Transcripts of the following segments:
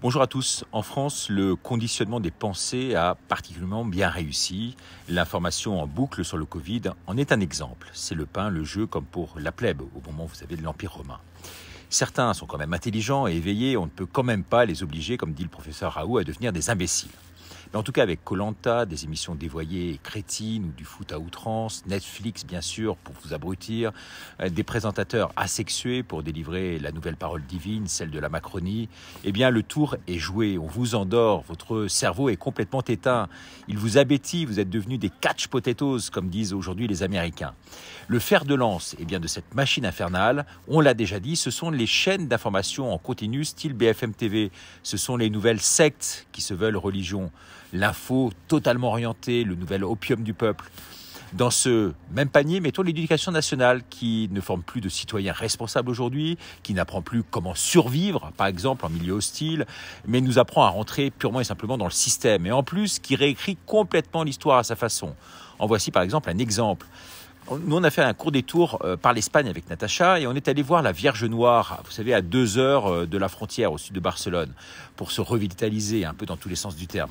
Bonjour à tous. En France, le conditionnement des pensées a particulièrement bien réussi. L'information en boucle sur le Covid en est un exemple. C'est le pain, le jeu, comme pour la plèbe, au moment, vous savez, de l'Empire romain. Certains sont quand même intelligents et éveillés, on ne peut quand même pas les obliger, comme dit le professeur Raoult, à devenir des imbéciles. Mais en tout cas, avec Koh-Lanta, des émissions dévoyées et crétines ou du foot à outrance, Netflix, bien sûr, pour vous abrutir, des présentateurs asexués pour délivrer la nouvelle parole divine, celle de la Macronie, eh bien, le tour est joué. On vous endort, votre cerveau est complètement éteint. Il vous abétit, vous êtes devenus des catch potatoes, comme disent aujourd'hui les Américains. Le fer de lance, eh bien, de cette machine infernale, on l'a déjà dit, ce sont les chaînes d'information en continu, style BFM TV. Ce sont les nouvelles sectes qui se veulent religion. L'info totalement orientée, le nouvel opium du peuple. Dans ce même panier, mettons l'éducation nationale qui ne forme plus de citoyens responsables aujourd'hui, qui n'apprend plus comment survivre, par exemple en milieu hostile, mais nous apprend à rentrer purement et simplement dans le système. Et en plus, qui réécrit complètement l'histoire à sa façon. En voici par exemple un exemple. Nous, on a fait un court détour par l'Espagne avec Natacha et on est allé voir la Vierge Noire, vous savez, à 2 heures de la frontière au sud de Barcelone, pour se revitaliser un peu dans tous les sens du terme.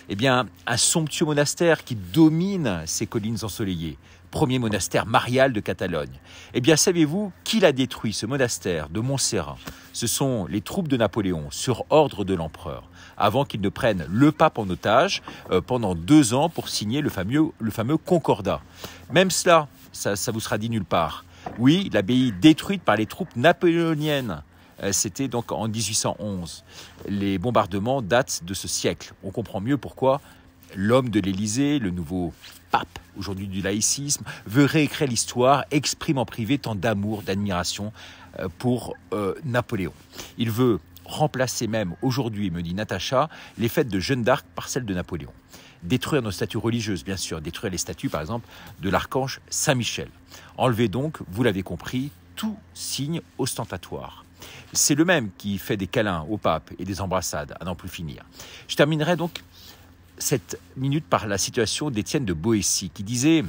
Eh bien, un somptueux monastère qui domine ces collines ensoleillées, premier monastère marial de Catalogne. Eh bien, savez-vous qui l'a détruit, ce monastère de Montserrat? Ce sont les troupes de Napoléon, sur ordre de l'empereur, avant qu'il ne prenne le pape en otage pendant 2 ans pour signer le fameux Concordat. Même cela, ça vous sera dit nulle part. Oui, l'abbaye détruite par les troupes napoléoniennes. C'était donc en 1811. Les bombardements datent de ce siècle. On comprend mieux pourquoi l'homme de l'Élysée, le nouveau pape, aujourd'hui du laïcisme, veut réécrire l'histoire, exprime en privé tant d'amour, d'admiration pour Napoléon. Il veut remplacer même aujourd'hui, me dit Natacha, les fêtes de Jeanne d'Arc par celles de Napoléon. Détruire nos statues religieuses, bien sûr, détruire les statues, par exemple, de l'archange Saint-Michel. Enlever donc, vous l'avez compris, tout signe ostentatoire. C'est le même qui fait des câlins au pape et des embrassades, à n'en plus finir. Je terminerai donc cette minute par la citation d'Étienne de Boétie, qui disait,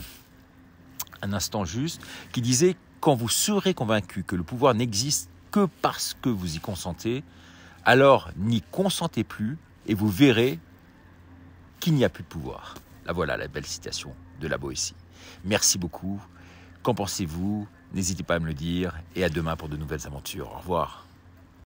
un instant juste, qui disait « Quand vous serez convaincu que le pouvoir n'existe que parce que vous y consentez, alors n'y consentez plus et vous verrez qu'il n'y a plus de pouvoir. » Là voilà la belle citation de la Boétie. Merci beaucoup. Qu'en pensez-vous? N'hésitez pas à me le dire et à demain pour de nouvelles aventures. Au revoir.